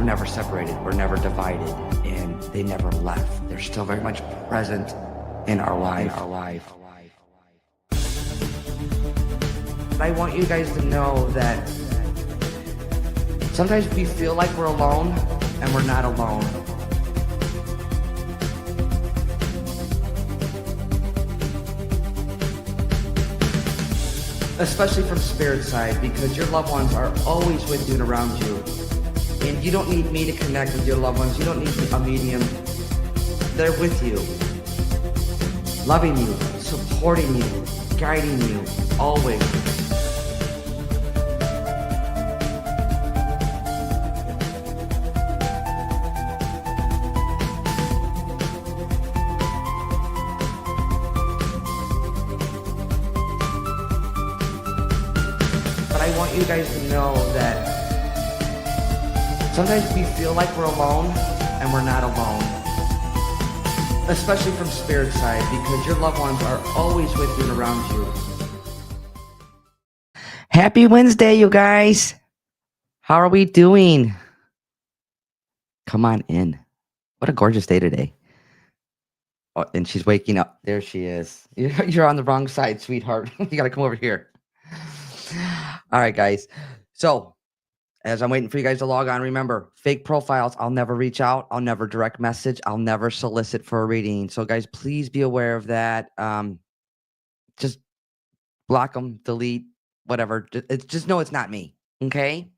we're never separated, we're never divided, and they never left. They're still very much present in our life. But I want you guys to know that sometimes we feel like we're alone, and we're not alone. Especially from spirit side, because your loved ones are always with you and around you. And you don't need me to connect with your loved ones. You don't need a medium. They're with you, loving you, supporting you, guiding you, always. But I want you guys to know that sometimes we feel like we're alone, and we're not alone. Especially from spirit side, because your loved ones are always with you and around you. Happy Wednesday, you guys. How are we doing? Come on in. What a gorgeous day today. Oh, and she's waking up. There she is. You're on the wrong side, sweetheart. You got to come over here. All right, guys. So, as I'm waiting for you guys to log on, remember, fake profiles, I'll never reach out. I'll never direct message. I'll never solicit for a reading. So, guys, please be aware of that. Just block them, delete, whatever. Just know it's not me, okay?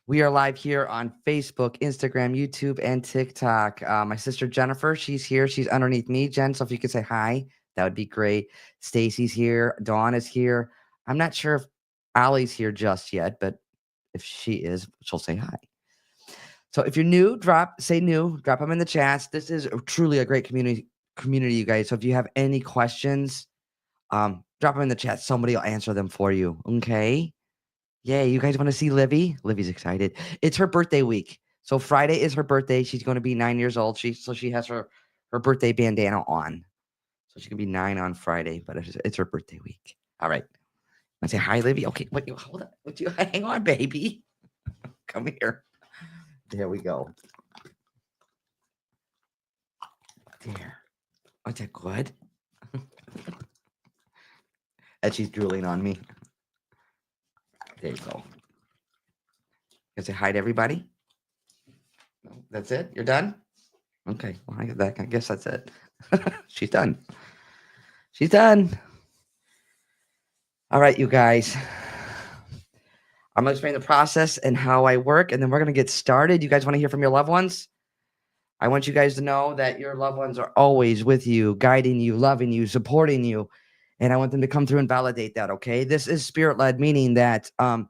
We are live here on Facebook, Instagram, YouTube, and TikTok. My sister Jennifer, she's here. She's underneath me. Jen, so if you could say hi, that would be great. Stacy's here. Dawn is here. I'm not sure if Allie's here just yet, but if she is, she'll say hi. So if you're new, drop them in the chats. This is truly a great community, you guys. So if you have any questions, drop them in the chat. Somebody will answer them for you. Okay. Yay. You guys want to see Livy? Livy's excited. It's her birthday week. So Friday is her birthday. She's going to be 9 years old. She has her birthday bandana on. So she can be 9 on Friday, but it's her birthday week. All right. I say hi, Livy. Okay, wait, hold on. Hang on, baby. Come here. There we go. There. Oh, is that good? And she's drooling on me. There you go. You say hi to everybody? No, that's it? You're done? Okay. Well, I guess that's it. She's done. She's done. All right, you guys. I'm going to explain the process and how I work, and then we're going to get started. You guys want to hear from your loved ones? I want you guys to know that your loved ones are always with you, guiding you, loving you, supporting you, and I want them to come through and validate that, okay? This is spirit-led, meaning that a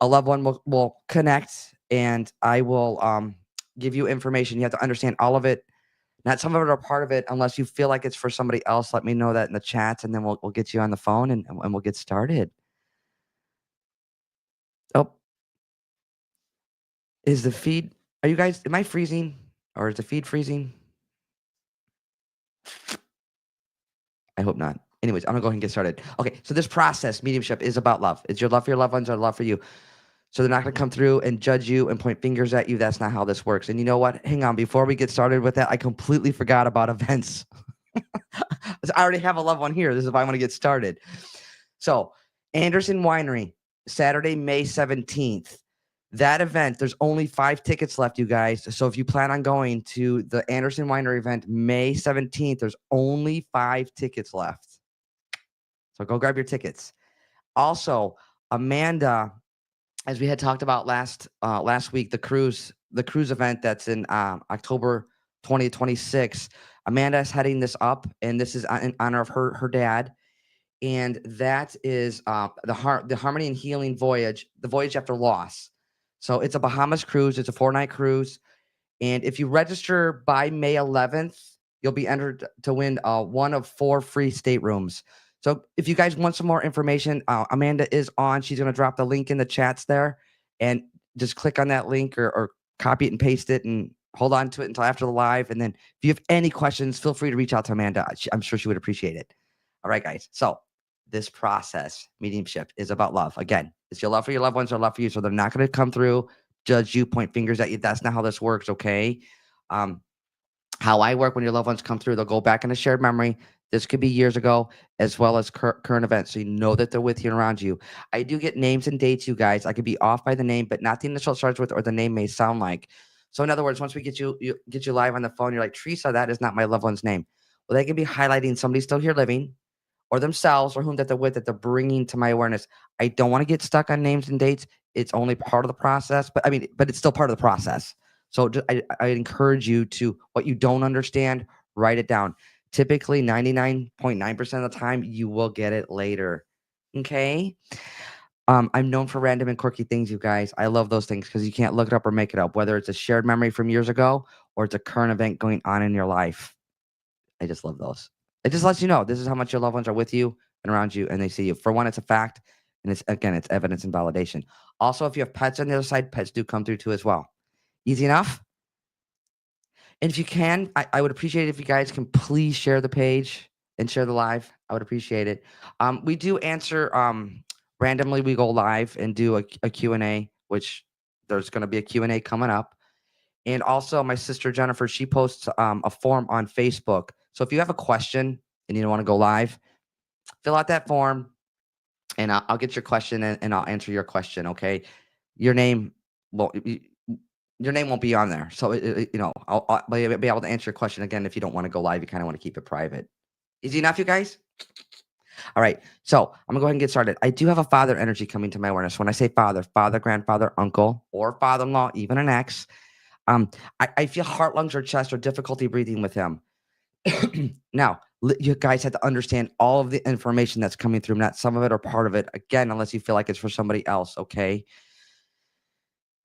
loved one will connect, and I will give you information. You have to understand all of it. Not some of it are part of it unless you feel like it's for somebody else. Let me know that in the chats, and then we'll get you on the phone, and we'll get started. Oh, is the feed? Are you guys? Am I freezing, or is the feed freezing? I hope not. Anyways, I'm gonna go ahead and get started. Okay, so this process, mediumship, is about love. It's your love for your loved ones or love for you. So they're not going to come through and judge you and point fingers at you. That's not how this works. And you know what? Hang on. Before we get started with that, I completely forgot about events. I already have a loved one here. This is why I want to get started. So Anderson Winery, Saturday, May 17th. That event, there's only 5 tickets left, you guys. So if you plan on going to the Anderson Winery event, May 17th, there's only 5 tickets left. So go grab your tickets. Also, Amanda, as we had talked about last week, the cruise event that's in October 2026. Amanda is heading this up, and this is in honor of her dad, and that is the Harmony and Healing Voyage, the voyage after loss. So it's a Bahamas cruise. It's a 4-night cruise, and if you register by May 11th, you'll be entered to win one of 4 free staterooms. So if you guys want some more information, Amanda is on. She's going to drop the link in the chats there, and just click on that link or copy it and paste it and hold on to it until after the live. And then if you have any questions, feel free to reach out to Amanda. I'm sure she would appreciate it. All right, guys. So this process, mediumship, is about love. Again, it's your love for your loved ones or love for you. So they're not going to come through, judge you, point fingers at you. That's not how this works, okay? Um, how I work when your loved ones come through, they'll go back in a shared memory. This could be years ago, as well as current events. So you know that they're with you and around you. I do get names and dates, you guys. I could be off by the name, but not the initial it starts with or the name may sound like. So in other words, once we get you live on the phone, you're like, Teresa, that is not my loved one's name. Well, they can be highlighting somebody still here living or themselves or whom that they're with that they're bringing to my awareness. I don't want to get stuck on names and dates. It's only part of the process, but I mean, but it's still part of the process. So I encourage you to what you don't understand, write it down. Typically, 99.9% of the time, you will get it later. Okay. I'm known for random and quirky things, you guys. I love those things because you can't look it up or make it up, whether it's a shared memory from years ago or it's a current event going on in your life. I just love those. It just lets you know this is how much your loved ones are with you and around you, and they see you. For one, it's a fact, and it's again, it's evidence and validation. Also, if you have pets on the other side, pets do come through too as well. Easy enough. And if you can, I would appreciate it if you guys can please share the page and share the live. I would appreciate it. We do answer randomly. We go live and do a Q&A, which there's going to be a Q&A coming up. And also my sister Jennifer, she posts a form on Facebook. So if you have a question and you don't want to go live, fill out that form and I'll get your question and I'll answer your question. Okay. Your name, well, your name won't be on there. So, I'll be able to answer your question again. If you don't want to go live, you kind of want to keep it private. Easy enough, you guys? All right. So I'm gonna go ahead and get started. I do have a father energy coming to my awareness. When I say father, father, grandfather, uncle, or father-in-law, even an ex, um, I feel heart, lungs, or chest or difficulty breathing with him. Now, you guys have to understand all of the information that's coming through, not some of it or part of it. Again, unless you feel like it's for somebody else. Okay.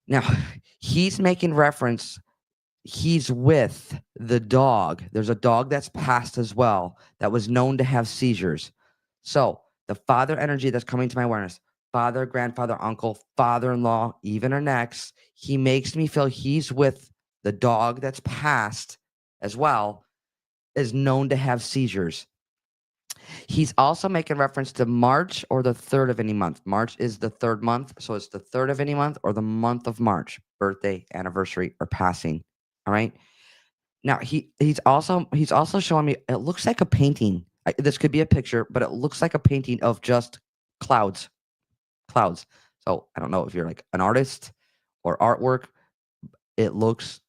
Now, he's making reference. He's with the dog. There's a dog that's passed as well that was known to have seizures. So the father energy that's coming to my awareness, father, grandfather, uncle, father-in-law, even or next, he makes me feel he's with the dog that's passed as well, is known to have seizures. He's also making reference to March or the third of any month. March is the third month. So it's the third of any month or the month of March, birthday, anniversary, or passing. All right. Now he's also showing me it looks like a painting. This could be a picture, but it looks like a painting of just clouds, clouds. So I don't know if you're like an artist or artwork. It looks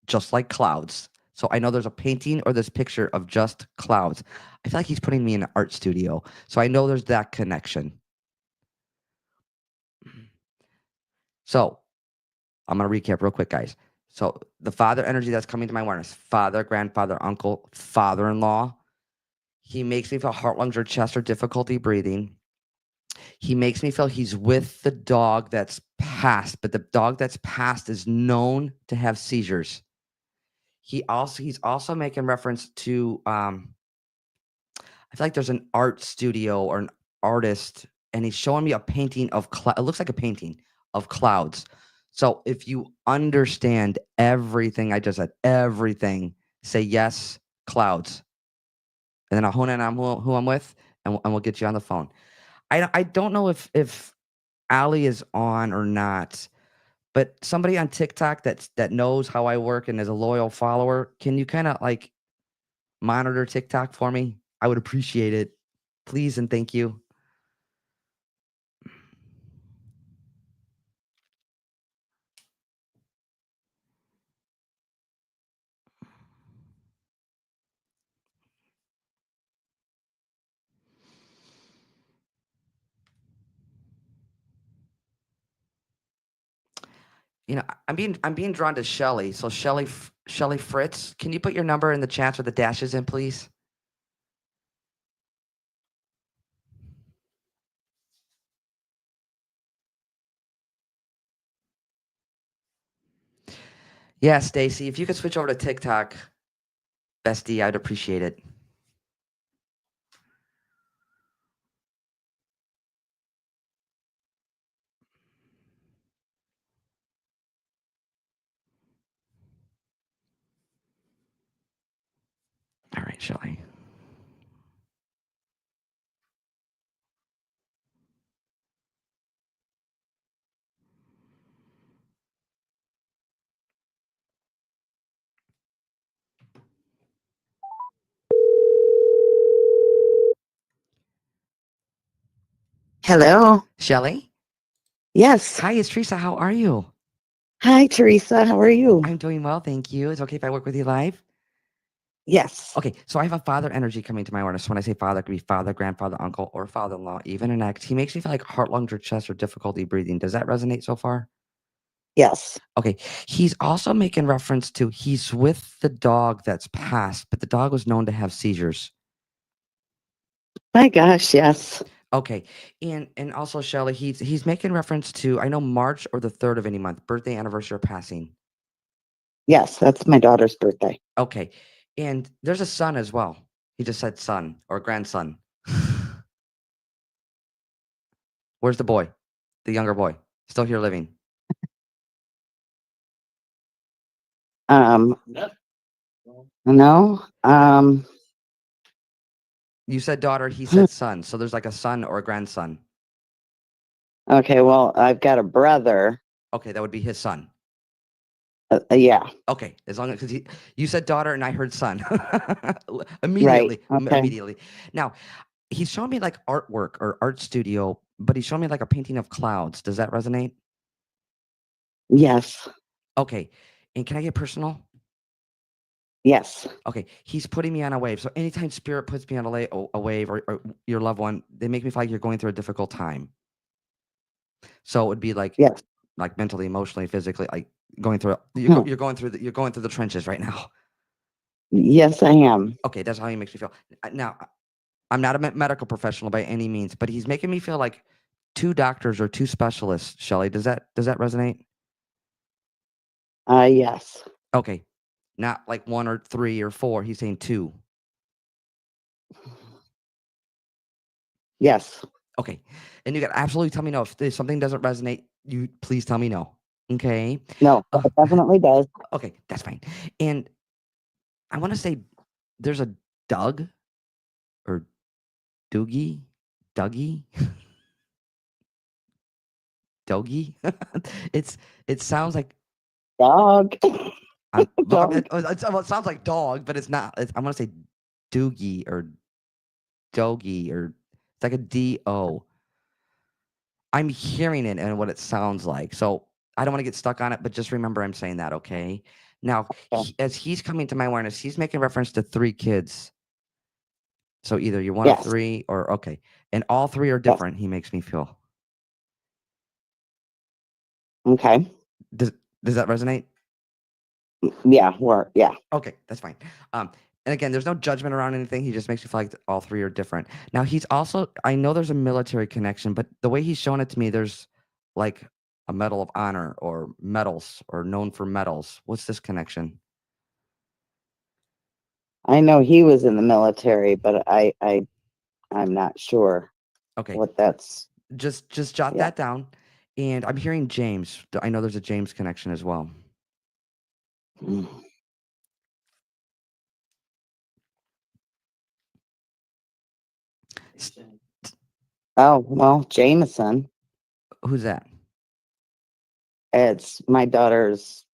just like clouds. So I know there's a painting or this picture of just clouds. I feel like he's putting me in an art studio. So I know there's that connection. So I'm gonna recap real quick, guys. So the father energy that's coming to my awareness: father, grandfather, uncle, father-in-law. He makes me feel heart, lungs, or chest or difficulty breathing. He makes me feel he's with the dog that's passed, but the dog that's passed is known to have seizures. He's also making reference to I feel like there's an art studio or an artist, and he's showing me a painting of it looks like a painting of clouds. So if you understand everything I just said, everything, say yes, clouds, and then I'll hone in on who I'm with, and we'll get you on the phone. I don't know if Ali is on or not, but somebody on TikTok that knows how I work and is a loyal follower, can you kind of like monitor TikTok for me? I would appreciate it. Please and thank you. I'm being drawn to Shelly. So Shelly Fritz, can you put your number in the chats with the dashes in, please? Yeah, Stacy, if you could switch over to TikTok, bestie, I'd appreciate it. All right, Shelly. Hello. Shelly? Yes. Hi, it's Teresa. How are you? Hi, Teresa. How are you? I'm doing well, thank you. It's okay if I work with you live? Yes. Okay, so I have a father energy coming to my awareness. When I say father, it could be father, grandfather, uncle, or father-in-law, even an ex. He makes me feel like heart, lungs, or chest, or difficulty breathing. Does that resonate so far? Yes. Okay, he's also making reference to he's with the dog that's passed, but the dog was known to have seizures. My gosh, yes. Okay, and also Shelly, he's making reference to I know March or the 3rd of any month, birthday, anniversary, or passing. Yes, that's my daughter's birthday. Okay, and there's a son as well. He just said son or grandson. Where's the boy? The younger boy. Still here living. Um, no. You said daughter, he said son. So there's like a son or a grandson. Okay, well, I've got a brother. Okay, that would be his son. Yeah, Okay, as long as because you said daughter and I heard son. right. Immediately, Okay. immediately. Now he's showing me like artwork or art studio, but he's showing me like a painting of clouds. Does that resonate? Yes. Okay, and can I get personal? Yes. Okay, he's putting me on a wave. So anytime spirit puts me on a wave or your loved one, they make me feel like you're going through a difficult time. So it would be Yes. like mentally, emotionally, physically, like going through. Huh. You're going through the trenches right now. Yes, I am. Okay, that's how he makes me feel. Now, I'm not a medical professional by any means, but he's making me feel like two doctors or two specialists. Shelly, does that resonate? Yes. Okay, not like one or three or four. He's saying two. Yes. Okay, and you got to absolutely tell me no if something doesn't resonate. You please tell me no. Okay. No, Uh, it definitely does. okay, that's fine. And I want to say there's a Doug or Doogie, Dougie, Dogie. it's it sounds like Dog. well, Dog. well, it sounds like dog, but it's not. I want to say Doogie or Dogie or it's like a D-O. I'm hearing it and what it sounds like. So I don't want to get stuck on it, but just remember I'm saying that, okay? Now, Okay. as he's coming to my awareness, he's making reference to three kids. So either you're one of Yes. three or okay. And all three are Yes. different, he makes me feel. Okay. Does does that resonate? Yeah. Yeah. Okay, that's fine. And again, there's no judgment around anything. He just makes you feel like all three are different. Now he's also I know there's a military connection, but the way he's showing it to me, there's like a medal of honor or medals or known for medals. What's this connection? I know he was in the military, but I'm not sure Okay, what that's. just jot Yeah. that down. And I'm hearing James. I know there's a James connection as well. Mm. S- Oh, well, Jameson. Who's that? It's my daughter's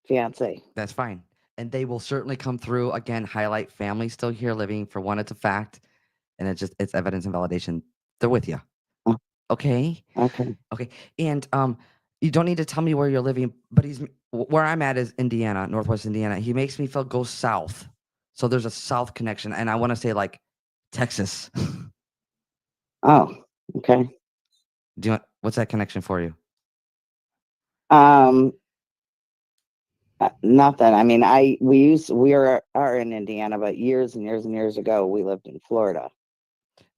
fiance. That's fine. And they will certainly come through. Again, highlight family still here living. For one, it's a fact. And it's evidence and validation. They're with you. Oh, Okay. okay. Okay. And you don't need to tell me where you're living, but where I'm at is Indiana, Northwest Indiana. He makes me feel go south. So there's a south connection. And I want to say like Texas. Oh, okay. What's that connection for you? Um, Nothing. I mean, we are in Indiana, but years and years and years ago, we lived in Florida.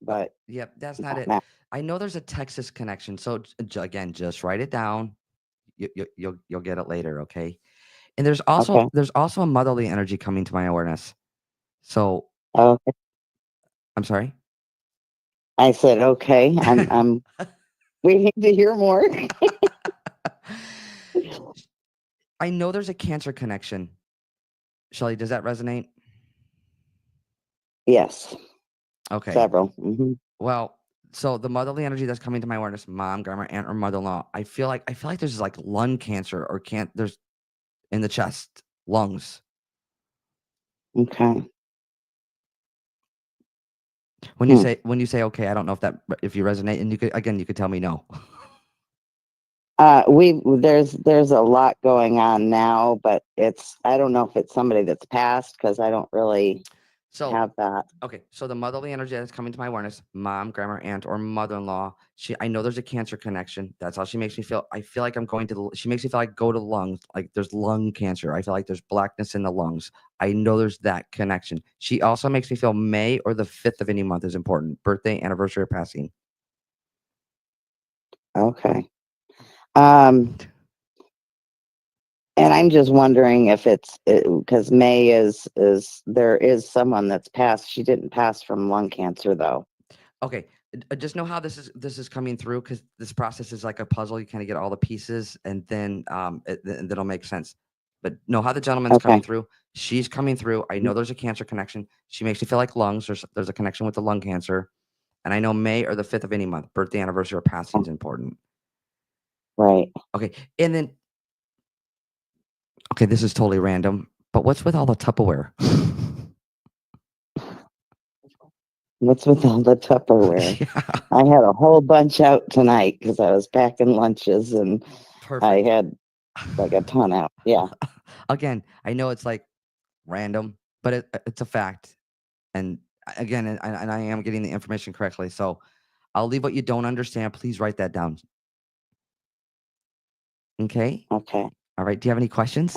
But Yep, that's not not it. now. I know there's a Texas connection. So again, just write it down. You'll get it later, okay? And Okay. there's also a motherly energy coming to my awareness. So Okay. I'm sorry. I said, okay. I'm waiting to hear more. I know there's a cancer connection. Shelly, does that resonate? Yes, Okay. several. Hmm. Well, so the motherly energy that's coming to my awareness, mom, grandma, aunt, or mother-in-law, I feel like there's like lung cancer or can't there's in the chest, lungs. Okay. When Hmm. you say okay, I don't know if you resonate, and you could tell me no. There's a lot going on now, but I don't know if it's somebody that's passed because I don't really So have that. okay, so the motherly energy that's coming to my awareness, mom, grandma, aunt, or mother-in-law. I know there's a cancer connection. That's how she makes me feel. I feel like I'm going to. She makes me feel like go to lungs, like there's lung cancer. I feel like there's blackness in the lungs. I know there's that connection. She also makes me feel May or the 5th of any month is important. Birthday, anniversary, or passing. Okay. And I'm just wondering if it's because May is there is someone that's passed. She didn't pass from lung cancer though. Okay, just know how this is coming through because this process is like a puzzle. You kind of get all the pieces, and then then it'll make sense. But know how the gentleman's coming Okay. through. She's coming through. I know there's a cancer connection. She makes me feel like lungs. There's a connection with the lung cancer, and I know May or the 5th of any month, birthday, anniversary, or passing is important. Right. Okay, and then okay, this is totally random, but what's with all the Tupperware? What's with all the Tupperware? Yeah, I had a whole bunch out tonight because I was packing lunches and I perfect. had like a ton out. Yeah. Again, I know it's like random, but it's a fact. And again, and I am getting the information correctly. So I'll leave what you don't understand. Please write that down. Okay. Okay. All right. Do you have any questions?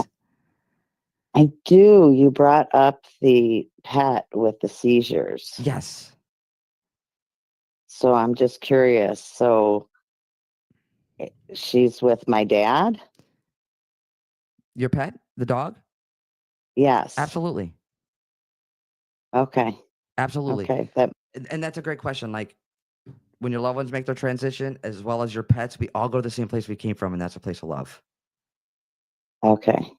I do. You brought up the pet with the seizures. Yes. So I'm just curious. So she's with my dad? Your pet, the dog? Yes. Absolutely. Okay. Absolutely. Okay. That And that's a great question. Like when your loved ones make their transition, as well as your pets, we all go to the same place we came from, and that's a place of love. okay.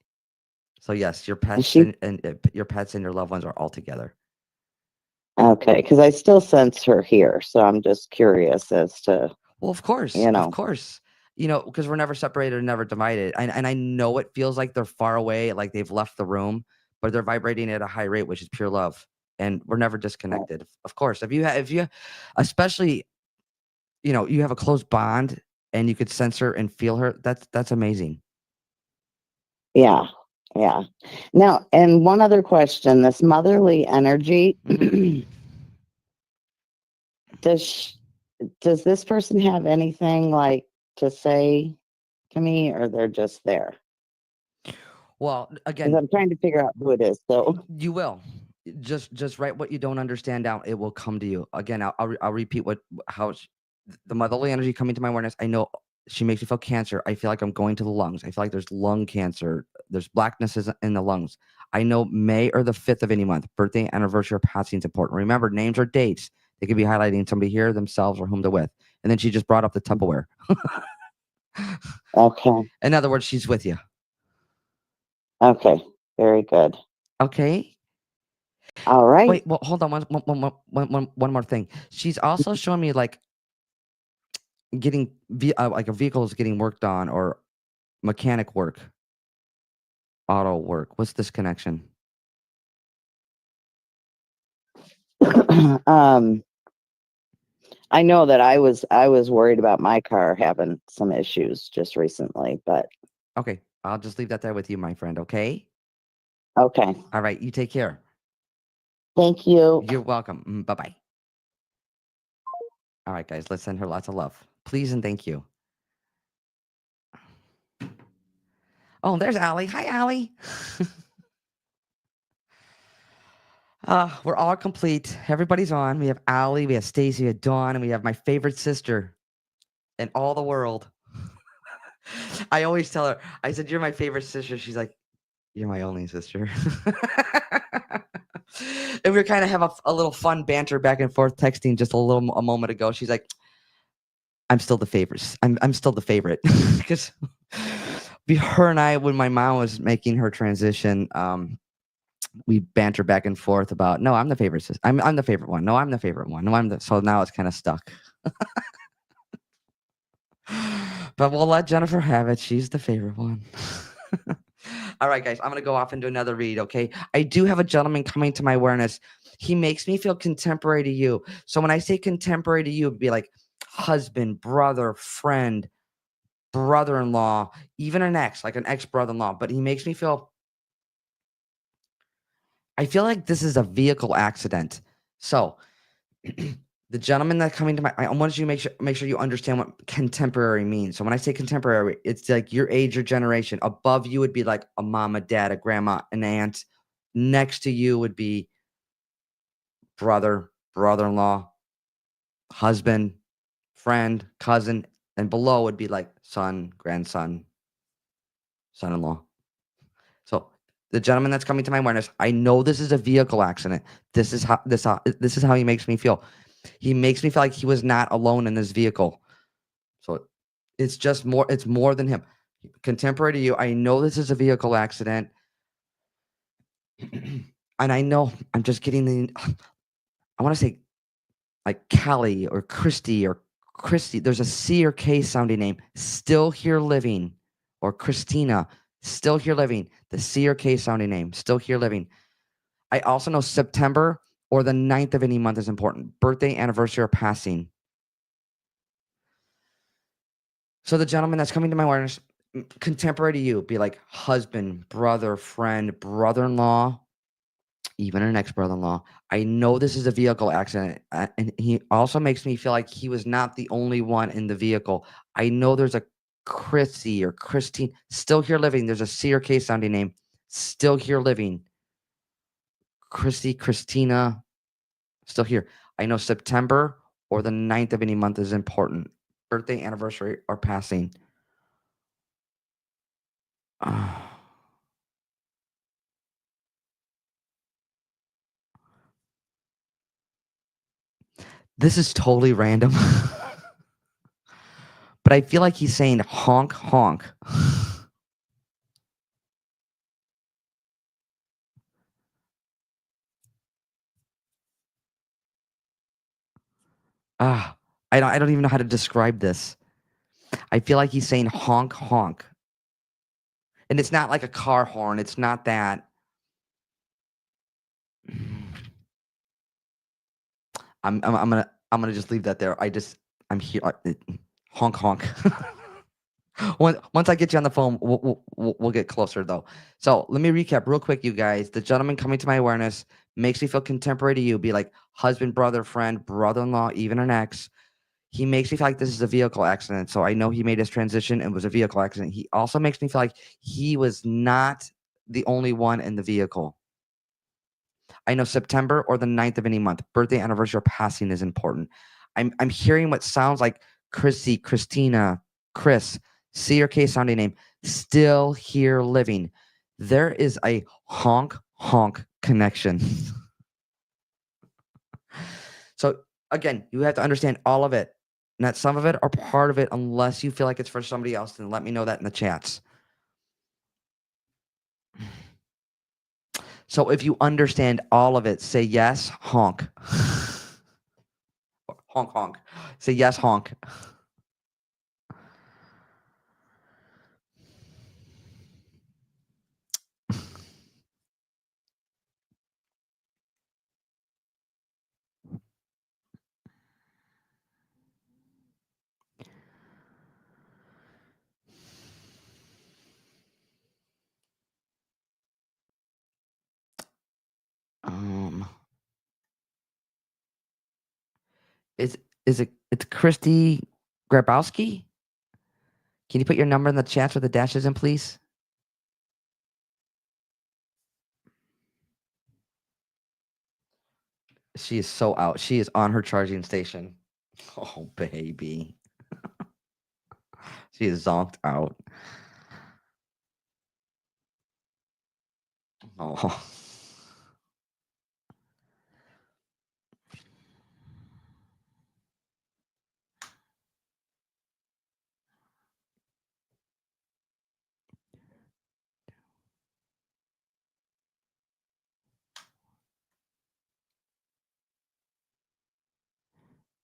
So yes, And she your pets and your loved ones are all together. okay, because I still sense her here. So I'm just curious as to, Well, of course, you of know, course. Because we're never separated or never divided. And I know it feels like they're far away, like they've left the room, but they're vibrating at a high rate, which is pure love. And we're never disconnected. Of course, if you, especially, you have a close bond and you could sense her and feel her. That's amazing. yeah. Yeah. Now, and one other question, this motherly energy, Mhm. does sh does this person have anything like to say to me or they're just there? Well, Because again, I'm trying to figure out who it is. So, you will just write what you don't understand down. It will come to you. Again, I'll repeat the motherly energy coming to my awareness. I know she makes me feel cancer. I feel like I'm going to the lungs. I feel like there's lung cancer. There's blacknesses in the lungs. I know May or the 5th of any month, birthday, anniversary, or passing is important. Remember, names or dates. They could be highlighting somebody here, themselves, or whom they're with. And then she just brought up the Tupperware. okay. In other words, she's with you. Okay. Very good. Okay. All right. Wait, well, hold on one more thing. She's also showing me like getting like a vehicle is getting worked on or mechanic work, auto work. What's this connection? um, I know that I was worried about my car having some issues just recently, but Okay, I'll just leave that there with you, my friend. Okay. okay. All right. You take care. Thank you. You're welcome. Bye bye. All right, guys. Let's send her lots of love, please and thank you. Oh, there's Allie. Hi, Allie. We're all complete. Everybody's on. We have Allie, we have Stacy, we have Dawn, and we have my favorite sister in all the world. I always tell her, I said, "You're my favorite sister." She's like, "You're my only sister." And we were kind of have a little fun banter back and forth texting just a moment ago. She's like, "I'm still the favorite. I'm still the favorite," because her and I, when my mom was making her transition, we banter back and forth about, no, I'm the favorite sister. I'm the favorite one. No, I'm the favorite one. No, so now it's kind of stuck. But we'll let Jennifer have it. She's the favorite one. All right, guys, I'm going to go off and do another read, okay? I do have a gentleman coming to my awareness. He makes me feel contemporary to you. So when I say contemporary to you, it'd be like husband, brother, friend, brother-in-law, even an ex, like an ex-brother-in-law. But he makes me feel I feel like this is a vehicle accident. So the gentleman that coming to I want you to make sure you understand what contemporary means. So when I say contemporary, it's like your age or generation. Above you would be like a mom, a dad, a grandma, an aunt. Next to you would be brother, brother-in-law, husband, friend, cousin, and below would be like son, grandson, son-in-law. So the gentleman that's coming to my awareness, I know this is a vehicle accident. This is how he makes me feel. He makes me feel like he was not alone in this vehicle. So it's more than him. Contemporary to you, I know this is a vehicle accident. And I know I'm just getting I want to say like Kelly or Christy or Christy. There's a C or K sounding name. Still here living. Or Christina. Still here living. The C or K sounding name. Still here living. I also know September or the 9th of any month is important. Birthday, anniversary, or passing. So the gentleman that's coming to my awareness, contemporary to you, be like husband, brother, friend, brother-in-law, even an ex-brother-in-law. I know this is a vehicle accident, and he also makes me feel like he was not the only one in the vehicle. I know there's a Chrissy or Christine still here living. There's a C or K sounding name, still here living. Chrissy, Christina, still here. I know September or the 9th of any month is important. Birthday, anniversary, or passing. This is totally random. But I feel like he's saying honk, honk. Ah, I don't even know how to describe this. I feel like he's saying honk, honk. And it's not like a car horn. It's not that. I'm gonna just leave that there. I'm here. Honk, honk. Once I get you on the phone, we'll get closer though. So let me recap real quick, you guys. The gentleman coming to my awareness makes me feel contemporary to you. Be like husband, brother, friend, brother-in-law, even an ex. He makes me feel like this is a vehicle accident. So I know he made his transition and was a vehicle accident. He also makes me feel like he was not the only one in the vehicle. I know September or the 9th of any month, birthday, anniversary, or passing is important. I'm hearing what sounds like Chrissy, Christina, Chris, C or K sounding name, still here living. There is a honk honk connection. So again, you have to understand all of it. Not some of it or part of it, unless you feel like it's for somebody else, then let me know that in the chats. So if you understand all of it, say yes, honk. Honk honk. Say yes, honk. Um it's Christy Grabowski? Can you put your number in the chats with the dashes in, please? She is so out. She is on her charging station. Oh, baby. She is zonked out. Oh.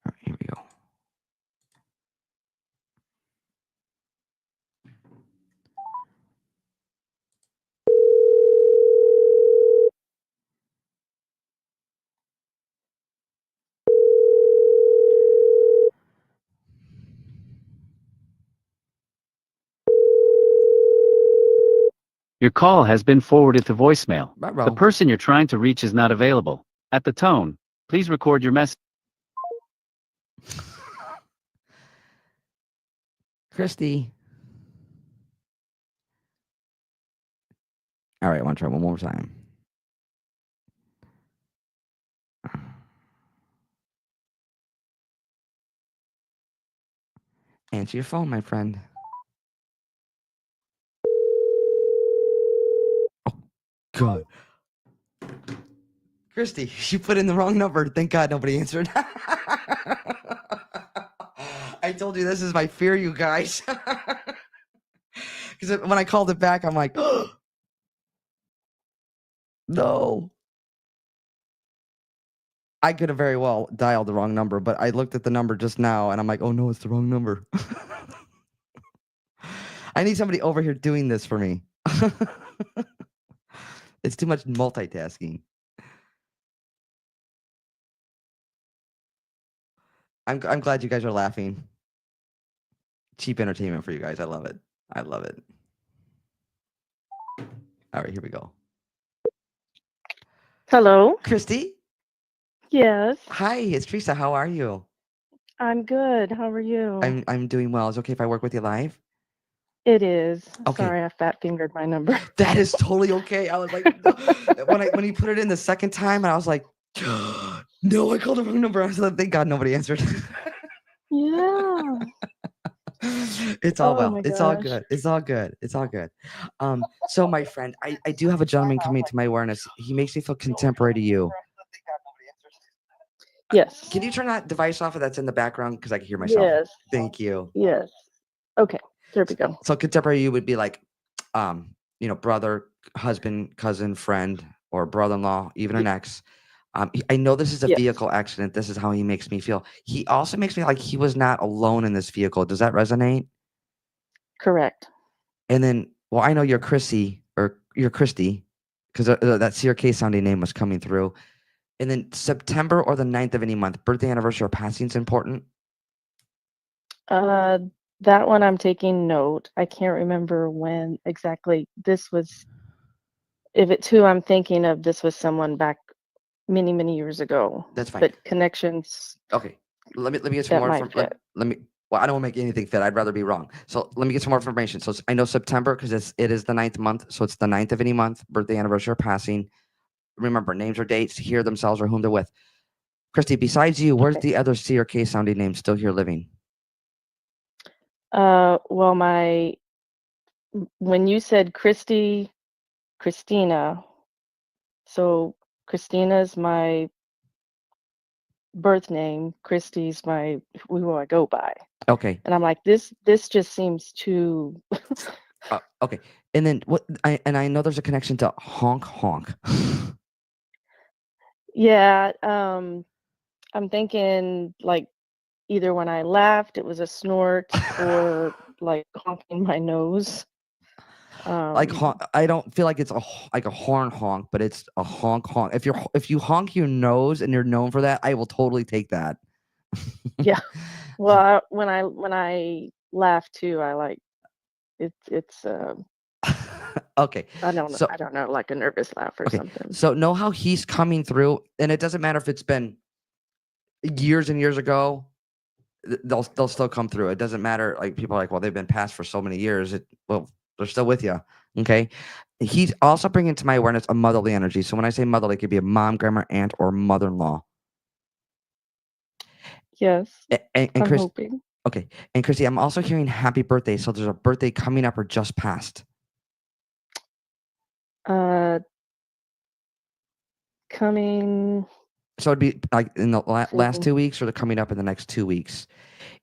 All right, here we go. Your call has been forwarded to voicemail. The Ruh-roh. person you're trying to reach is not available. At the tone, please record your message. Christy. All right, I want to try one more time. Answer your phone, my friend. Oh, God. Christy, you put in the wrong number. Thank God nobody answered. I told you this is my fear, you guys. Because when I called it back, I'm like, no. I could have very well dialed the wrong number, but I looked at the number just now and I'm like, oh no, it's the wrong number. I need somebody over here doing this for me. It's too much multitasking. I'm glad you guys are laughing. Cheap entertainment for you guys. I love it. I love it. All right, here we go. Hello. Christy? Yes, Hi, it's Teresa. How are you? I'm good. How are you? I'm doing well. Is it okay if I work with you live? It is. Okay. Sorry, I fat fingered my number. That is totally okay. I was like, no. when you put it in the second time, and I was like, no, I called the wrong number. I was like, thank God nobody answered. Yeah. It's all Oh well. my It's all gosh. good. It's all good. It's all good. So my friend, I do have a gentleman coming to my awareness. He makes me feel contemporary to you. Yes. Can you turn that device off that's in the background? Because I can hear myself. Yes. Thank you. Yes. Okay. There we go. So contemporary you would be like, brother, husband, cousin, friend, or brother-in-law, even an ex. I know this is a Yes. vehicle accident. This is how he makes me feel. He also makes me like he was not alone in this vehicle. Does that resonate? Correct. And then, well, I know you're Chrissy or you're Christy because that CRK sounding name was coming through. And then September or the 9th of any month, birthday, anniversary, or passing is important. That one I'm taking note. I can't remember when exactly this was. If it's who I'm thinking of, this was someone back many, many years ago. That's fine. But connections. Okay, let me get some That more. might fit. Let me. Well, I don't want to make anything fit. I'd rather be wrong. So let me get some more information. So I know September because it is the 9th month. So it's the 9th of any month, birthday, anniversary, or passing. Remember, names or dates, hear themselves or whom they're with. Christy, besides you, where's Okay. the other C or K sounding name still here living? Well, when you said Christina, so Christina's my birth name, Christy's who I go by. Okay. And I'm like, this just seems too. Okay. And then what? I know there's a connection to honk honk. Yeah, I'm thinking like either when I laughed, it was a snort, or like honking my nose. Like I don't feel like it's like a horn honk, but it's a honk honk. If you honk your nose and you're known for that, I will totally take that. Yeah. Well, when I laugh too, I like it's Okay. I don't So know, like a nervous laugh or okay. something. So know how he's coming through, and it doesn't matter if it's been years and years ago. They'll still come through. It doesn't matter. Like people are like, well, they've been passed for so many years. Well, they're still with you. Okay. He's also bringing to my awareness a motherly energy. So when I say motherly, it could be a mom, grandma, aunt, or mother-in-law. Yes. And I'm Chris, hoping. okay. And Christy, I'm also hearing happy birthday. So there's a birthday coming up or just passed. Coming. So it'd be like in the last soon. 2 weeks or the coming up in the next 2 weeks.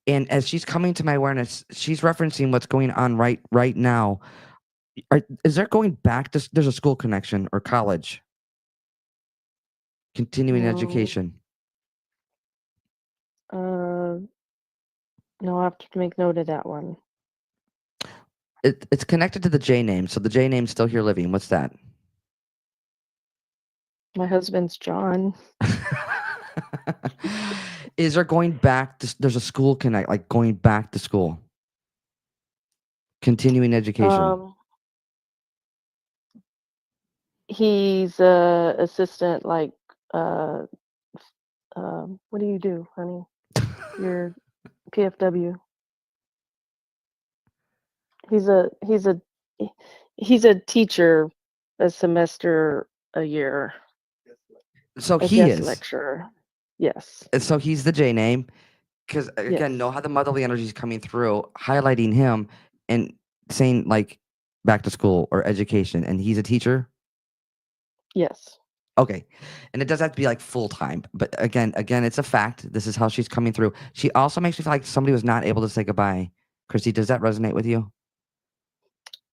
And as she's coming to my awareness, she's referencing what's going on right now. Is there going back to? There's a school connection or college, continuing No. education. No, I have to make note of that one. It's connected to the J name, so the J name's still here living. What's that? My husband's John. Is there going back to? There's a school connect, like going back to school, continuing education. He's a assistant, like, uh, what do you do, honey? Your PFW. He's a he's a he's a teacher, a semester a year, So a he guest is. lecturer. Yes. And so he's the J name. Because again, know Yes. how the motherly energy is coming through, highlighting him and saying like back to school or education, and he's a teacher. Yes. Okay, and it does have to be like full time, but again, it's a fact. This is how she's coming through. She also makes me feel like somebody was not able to say goodbye. Christy, does that resonate with you?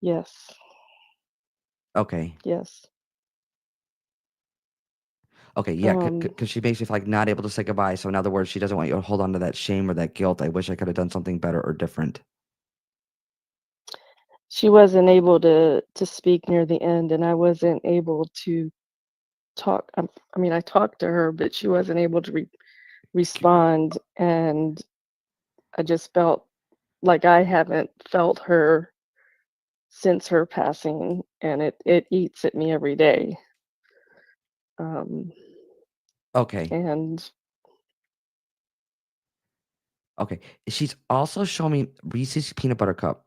Yes. Okay, Yes. okay, yeah, Um, because she makes me feel like not able to say goodbye. So in other words, she doesn't want you to hold on to that shame or that guilt. I wish I could have done something better or different. she wasn't able to speak near the end, and I wasn't able to talk. I mean, I talked to her, but she wasn't able to respond, and I just felt like I haven't felt her since her passing, and it eats at me every day. Um, Okay, and okay. She's also showing me Reese's peanut butter cup.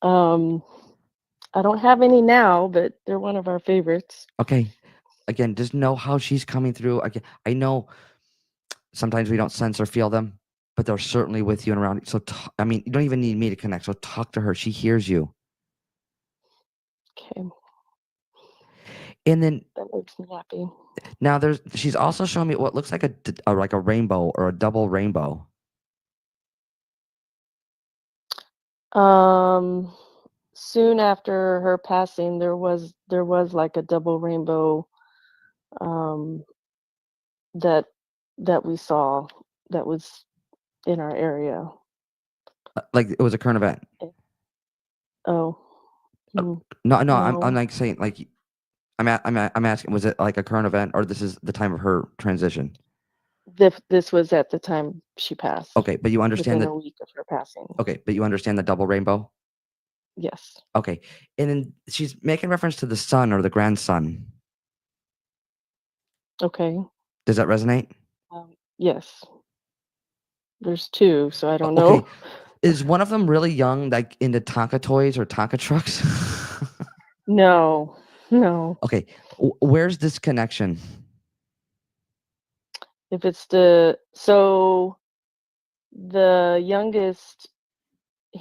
um, I don't have any now, but they're one of our favorites. Okay. Again, just know how she's coming through. Again, I know sometimes we don't sense or feel them, but they're certainly with you and around you. So, I mean, you don't even need me to connect. So, talk to her. She hears you. Okay, And then that makes me happy. now she's also showing me what looks like like a rainbow or a double rainbow. Um, soon after her passing, there was like a double rainbow um, that that we saw that was in our area. Like it was a current event. Eh, Oh, Uh, mm, no, I'm no. like saying like I'm asking, was it like a current event or this is the time of her transition? This was at the time she passed, Okay, but you understand within that. a week of her passing. Okay, but you understand the double rainbow. Yes. Okay, and then she's making reference to the son or the grandson. Okay. Does that resonate? Yes. There's two, so I don't Okay, know. is one of them really young, like into Tonka toys or Tonka trucks? No. No. Okay, where's this connection? If it's the youngest,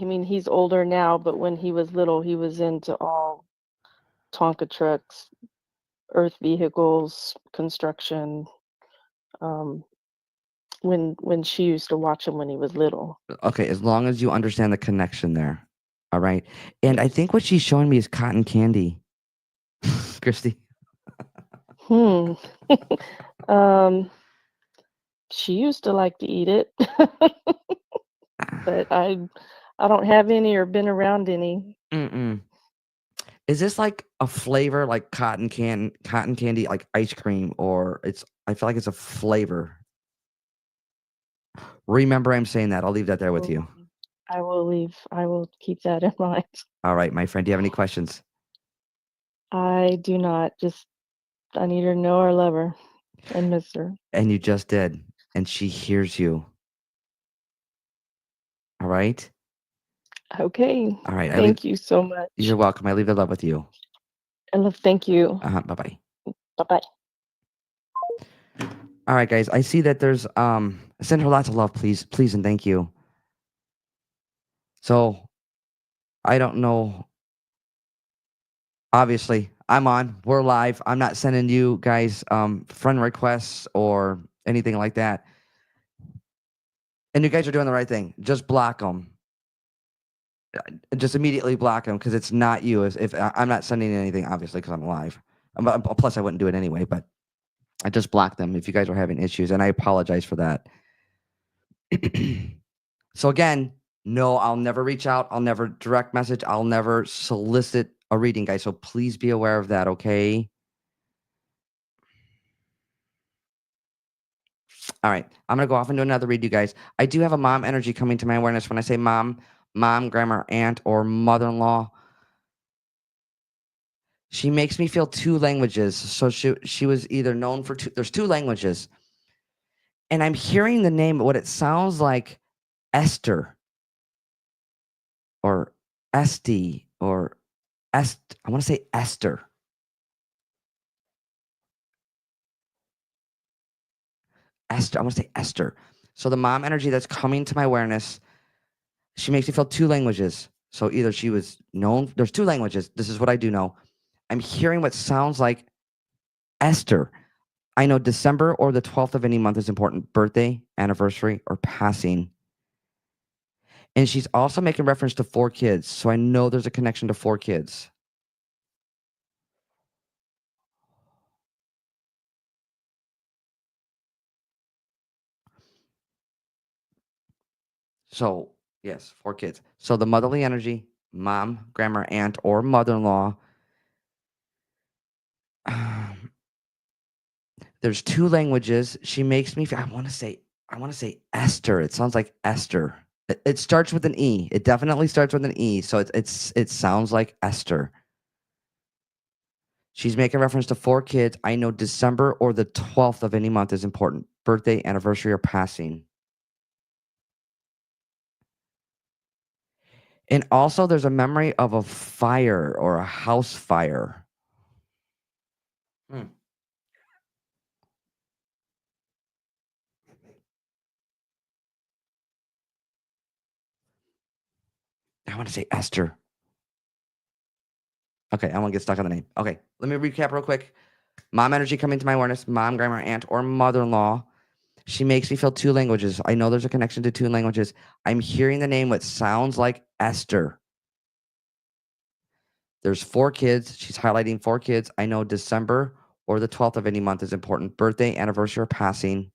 I mean, he's older now, but when he was little, he was into all Tonka trucks, earth vehicles, construction. Um, when she used to watch him when he was little. Okay, as long as you understand the connection there. All right. And I Yes. think what she's showing me is cotton candy. Christy. Hmm. Um, she used to like to eat it, but I don't have any or been around any. Mm-mm. Is this like a flavor like cotton candy, like ice cream, or I feel like it's a flavor. Remember, I'm saying that. I'll leave that there with you. Um, I will keep that in mind. All right, my friend. Do you have any questions? I do not. Just I need her to know I love her and miss her. And you just did. And she hears you. All right. Okay. All right. Thank you so much. You're welcome. I leave the love with you. Thank you. Bye bye. Bye bye. All right, guys. I see that there's send her lots of love, please, please, and thank you. So I don't know. Obviously, I'm on. We're live. I'm not sending you guys friend requests or anything like that. And you guys are doing the right thing. Just block them. Just immediately block them because it's not you. If I'm not sending anything, obviously, because I'm live. Plus, I wouldn't do it anyway. But I just block them if you guys are having issues, and I apologize for that. So again, no, I'll never reach out. I'll never direct message. I'll never solicit a reading, guys. So please be aware of that, okay? All right. I'm going to go off and do another read, you guys. I do have a mom energy coming to my awareness. When I say mom, grandma, aunt, or mother-in-law, She makes me feel two languages. So she was either known for there's two languages. And I'm hearing the name, what it sounds like Esther or Esty or I want to say Esther. Esther. I want to say Esther. So the mom energy that's coming to my awareness, she makes me feel two languages. So either she was known, there's two languages. This is what I do know. I'm hearing what sounds like Esther. I know December or the 12th of any month is important. Birthday, anniversary, or passing. And she's also making reference to 4 kids. So I know there's a connection to 4 kids. So, yes, 4 kids. So the motherly energy, mom, grandma, aunt, or mother-in-law. There's 2 languages. She makes me feel, I want to say Esther. It sounds like Esther. It starts with an E. It definitely starts with an E. So it sounds like Esther. She's making reference to 4 kids. I know December or the 12th of any month is important. Birthday, anniversary, or passing. And also there's a memory of a fire or a house fire. I want to say Esther. Okay, I won't get stuck on the name. Okay, let me recap real quick. Mom energy coming to my awareness. Mom, grandma, aunt, or mother-in-law. She makes me feel 2 languages. I know there's a connection to 2 languages. I'm hearing the name what sounds like Esther. There's 4 kids. She's highlighting 4 kids. I know December or the 12th of any month is important. Birthday, anniversary, or passing.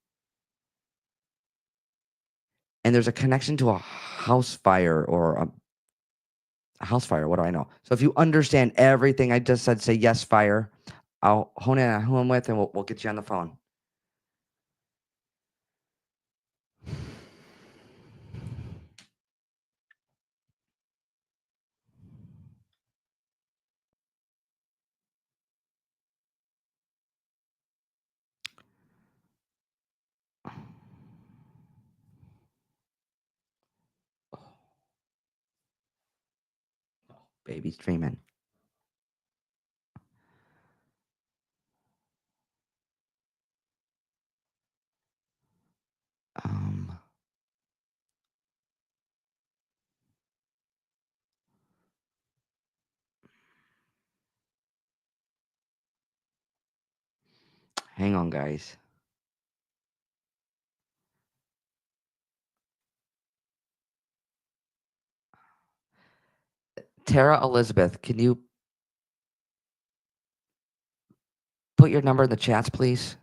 And there's a connection to a house fire or a house fire. What do I know? So if you understand everything I just said, say yes, fire. I'll hone in on who I'm with and we'll get you on the phone. Baby's dreaming. Um, Hang on, guys. Tara Elizabeth, can you put your number in the chats, please?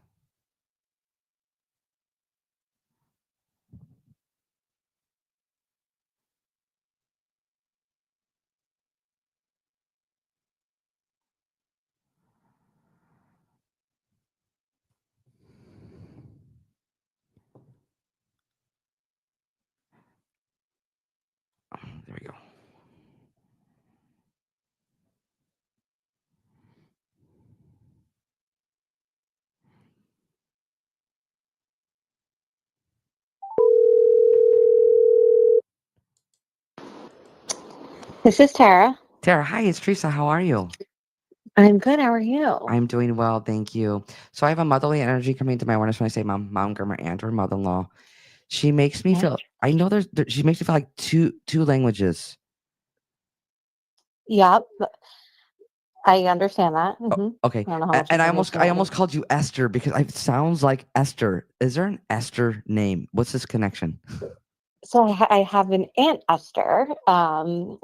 There we go. This is Tara. Tara, hi, it's Teresa. How are you? I'm good. How are you? I'm doing well, thank you. So I have a motherly energy coming to my awareness when I say mom, grandma, aunt, or mother-in-law. She makes me Okay. feel. I know she makes me feel like two languages. Yep. I understand that. Okay, I don't know how much and I information that almost is. called you Esther because it sounds like Esther. Is there an Esther name? What's this connection? So I have an aunt Esther,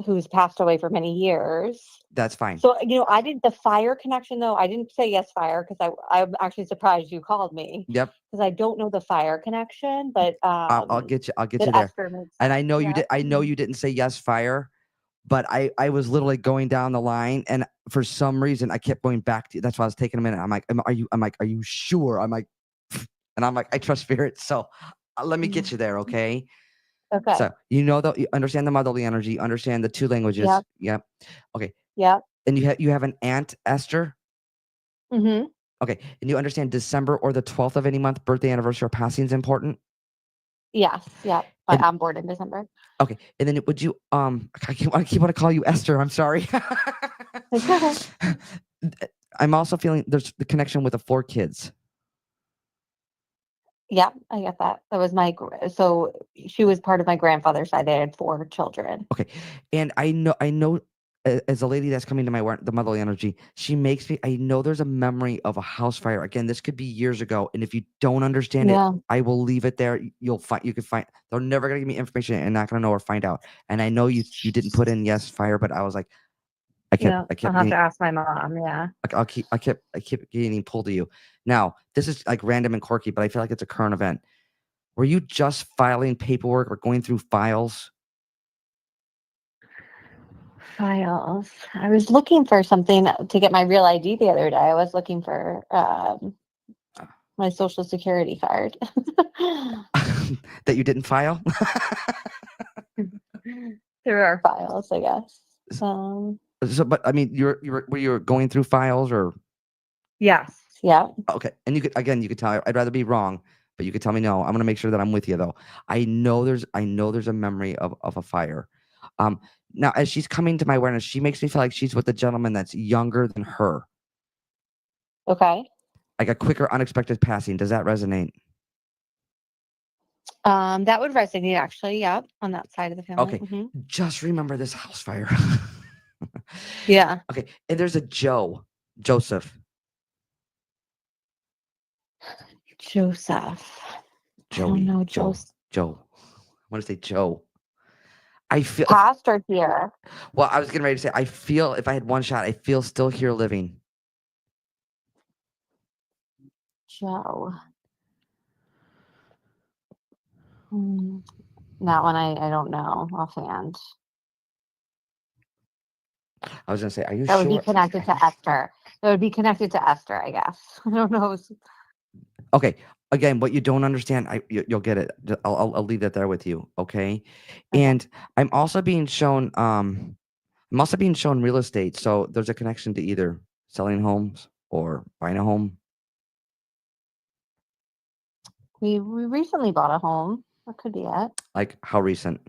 who's passed away for many years. That's fine. So I did the fire connection though. I didn't say yes fire because I'm actually surprised you called me Yep. because I don't know the fire connection, but I'll get you. I'll get that you there. Esther makes And I sense. know you Yeah. did. I know you didn't say yes, fire. But I was literally going down the line, and for some reason, I kept going back to you. That's why I was taking a minute. I'm like, are you sure? I'm like, and I'm like, I trust spirit. So let me get you there, okay? Okay. So you understand the motherly energy, understand the 2 languages. Yep. Yep. Okay. Yep. And you have an aunt, Esther? Mm-hmm. Okay. And you understand December or the 12th of any month, birthday, anniversary, or passing is important? Yes. Yep. And- I'm born in December. Okay. And then would you I keep want to call you Esther. I'm sorry. It's okay. I'm also feeling there's the connection with the 4 kids. Yep, I get that. That was so she was part of my grandfather's side. They had 4 children. Okay. And I know as a lady that's coming to the motherly energy, she makes me I know there's a memory of a house fire. Again, this could be years ago. And if you don't understand it, Yeah. I will leave it there. You could find they're never gonna give me information and not gonna know or find out. And I know you didn't put in yes fire, but I was like, I Yeah. kept I'll have to getting ask my mom. Yeah. I kept getting pulled to you. Now, this is like random and quirky, but I feel like it's a current event. Were you just filing paperwork or going through files? Files. I was looking for something to get my real ID the other day. I was looking for my social security card. That you didn't file? Through our files, I guess. So, but I mean, were you going through files or Yes. Yeah. okay? And you could tell. I'd rather be wrong, but you could tell me no. I'm gonna make sure that I'm with you though. I know there's a memory of a fire. Now as she's coming to my awareness, she makes me feel like she's with a gentleman that's younger than her, Okay. like a quicker, unexpected passing. Does that resonate? That would resonate actually. Yep. On that side of the family. Okay. Mhm. Just remember this house fire. Yeah. Okay, and there's a Joseph. Joseph. I Joey, don't know. Joe. I want to say Joe. I feel Past or here? well. I was getting ready to say I feel if I had one shot, I feel still here living. Joe. That one I don't know offhand. I was gonna say, are you That would be sure? connected to Esther. That would be connected to Esther, I guess. I don't know. Okay. Again, what you don't understand, you'll get it. I'll leave that there with you. Okay. Okay. And I'm also being shown. I'm also being shown real estate. So there's a connection to either selling homes or buying a home. We recently bought a home. That could be it. Like how recent?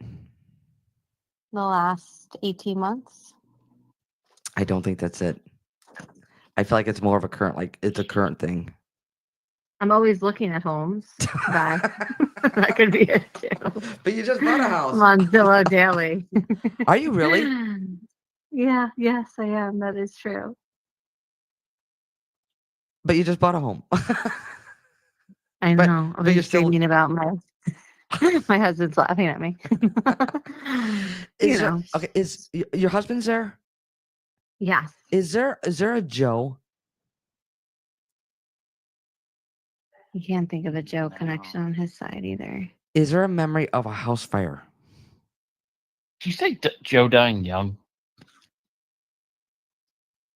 The last 18 months. I don't think that's it. I feel like it's more of a current, like it's a current thing. I'm always looking at homes. That could be it too. But you just bought a house. I'm on Zillow daily. Are you really? Yeah, yes, I am. That is true. But you just bought a home. I But- know. but I you're was still- dreaming about my husband's laughing at me. Okay, is your husband's there? Yes. Is there a Joe? You can't think of a Joe connection on his side either. Is there a memory of a house fire? Did you say Joe dying young?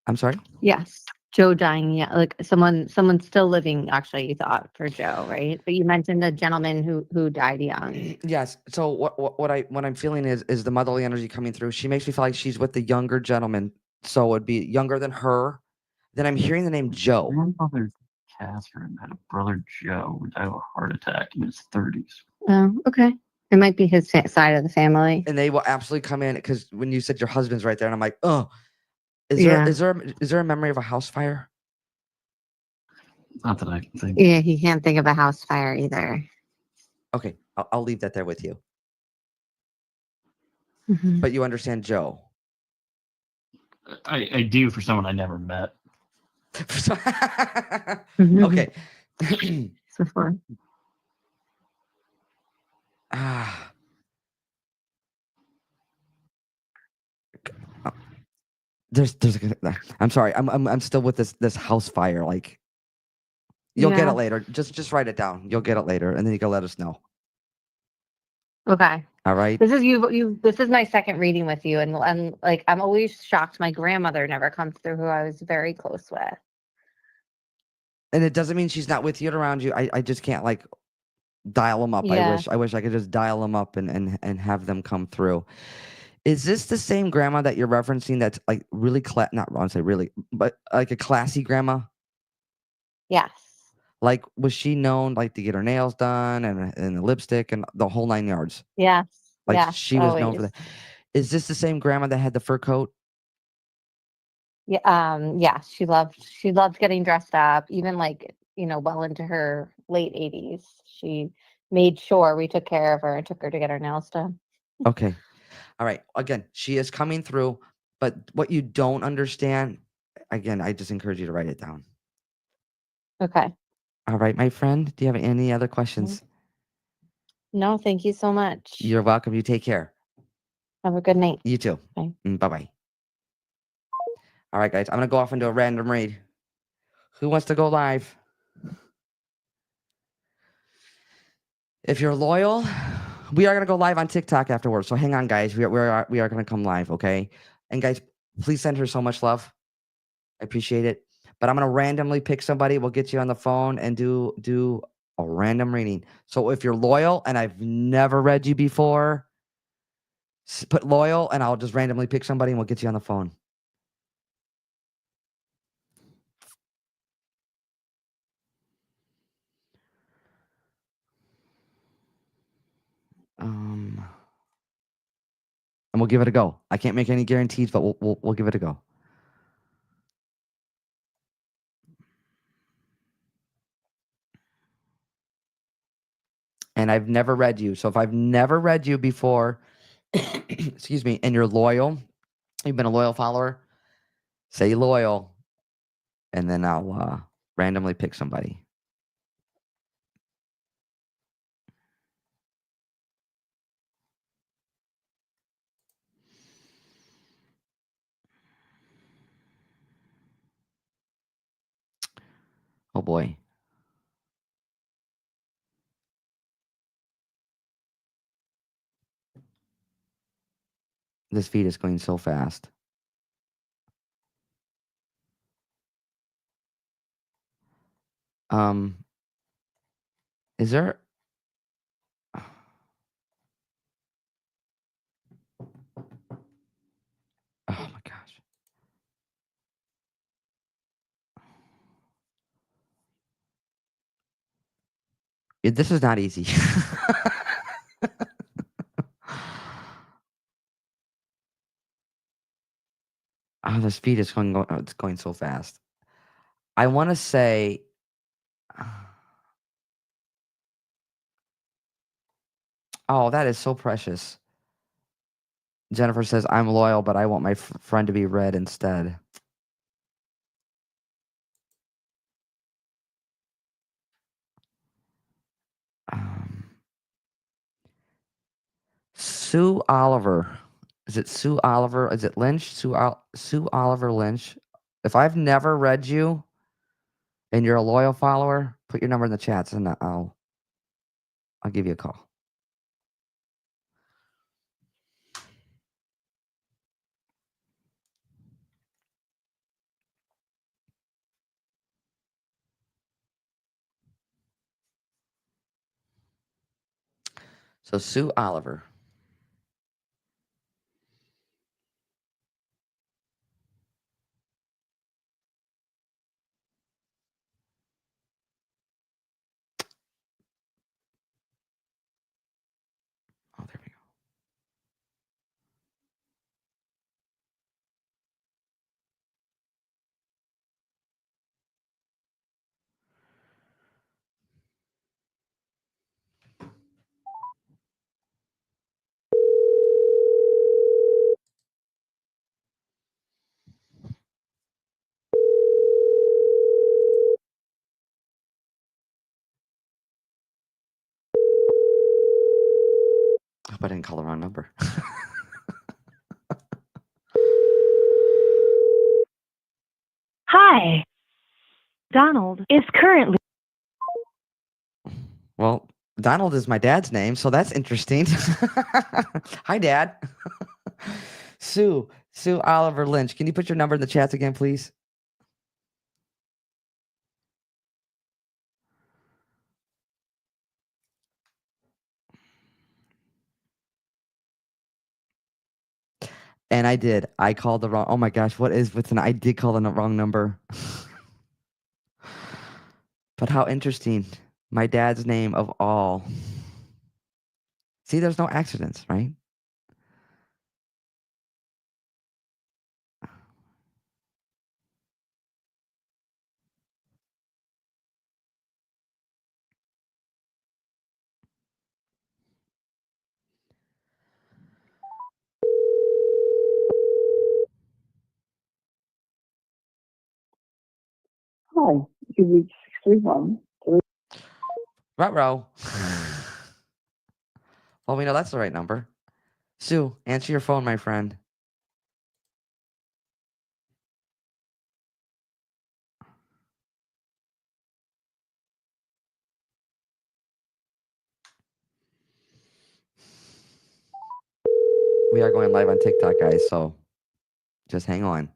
I'm sorry? Yes. Joe dying, yeah. Like someone still living, actually, you thought for Joe, right? But you mentioned a gentleman who died young. Yes. So what I'm feeling is the motherly energy coming through. She makes me feel like she's with the younger gentleman. So it'd be younger than her. Then I'm hearing the name Joe. Grandmother Catherine had a brother Joe who died of a heart attack in his 30s. Oh, okay. It might be his side of the family. And they will absolutely come in because when you said your husband's right there, and I'm like, oh, Yeah. is there a memory of a house fire? Not that I can think. Yeah, he can't think of a house fire either. Okay, I'll leave that there with you. Mhm. But you understand Joe. I do for someone I never met. Okay. So far. Ah. I'm sorry. I'm still with this house fire. Like you'll get Yeah. it later. Just write it down. You'll get it later, and then you can let us know. Okay. All right. This is you. This is my second reading with you, and like I'm always shocked. My grandmother never comes through, who I was very close with. And it doesn't mean she's not with you and around you. I just can't like dial them up. Yeah. I wish I could just dial them up and have them come through. Is this the same grandma that you're referencing that's like really not wrong, say really, but like a classy grandma? Yes. Like, was she known like to get her nails done and the lipstick and the whole 9 yards? Yes. Like Yes. she was known for Always. that. Is this the same grandma that had the fur coat? Yeah. Yeah. She loved getting dressed up, even like, well into her late 80s. She made sure we took care of her and took her to get her nails done. Okay. All right. Again, she is coming through, but what you don't understand, again, I just encourage you to write it down. Okay. All right, my friend. Do you have any other questions? No, thank you so much. You're welcome. You take care. Have a good night. You too. Bye. Bye-bye. All right, guys. I'm going to go off into a random read. Who wants to go live? If you're loyal, we are going to go live on TikTok afterwards. So hang on, guys. We are going to come live, okay? And guys, please send her so much love. I appreciate it. But I'm going to randomly pick somebody. We'll get you on the phone and do a random reading. So if you're loyal and I've never read you before, put loyal and I'll just randomly pick somebody and we'll get you on the phone. And we'll give it a go. I can't make any guarantees, but we'll give it a go. And I've never read you. So if I've never read you before, excuse me, and you're loyal, you've been a loyal follower, say loyal, and then I'll randomly pick somebody. Oh boy. This feed is going so fast. Is there oh my gosh. This is not easy. Oh, the speed is it's going so fast. I want to say oh, that is so precious. Jennifer says, I'm loyal, but I want my friend to be red instead. Sue Oliver. Is it Sue Oliver? Is it Lynch? Sue Oliver Lynch. If I've never read you and you're a loyal follower, put your number in the chats and I'll give you a call. So Sue Oliver. Oh, there we go. I hope I didn't call the wrong number. Hi. Donald is currently. Well, Donald is my dad's name, so that's interesting. Hi, Dad. Sue Oliver Lynch. Can you put your number in the chats again, please? And I did. I called the wrong. Oh my gosh, what's an? I did call the wrong number. But how interesting. My dad's name of all. See, there's no accidents, right? Hi, you reached 631. Ruh-roh. Well, we know that's the right number. Sue, answer your phone, my friend. We are going live on TikTok, guys, so just hang on.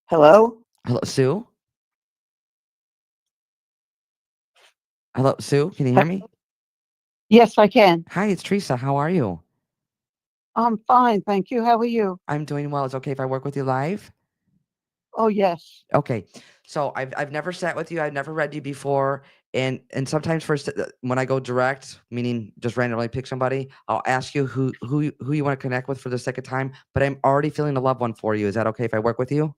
Hello? Hello, Sue? Hello, Sue? Can you He- hear me? Yes, I can. Hi, it's Teresa. How are you? I'm fine, thank you. How are you? I'm doing well. It's okay if I work with you live? Oh, yes. Okay. So I've never sat with you. I've never read you before. And sometimes when I go direct, meaning just randomly pick somebody, I'll ask you who you want to connect with for the second time. But I'm already feeling a loved one for you. Is that okay if I work with you?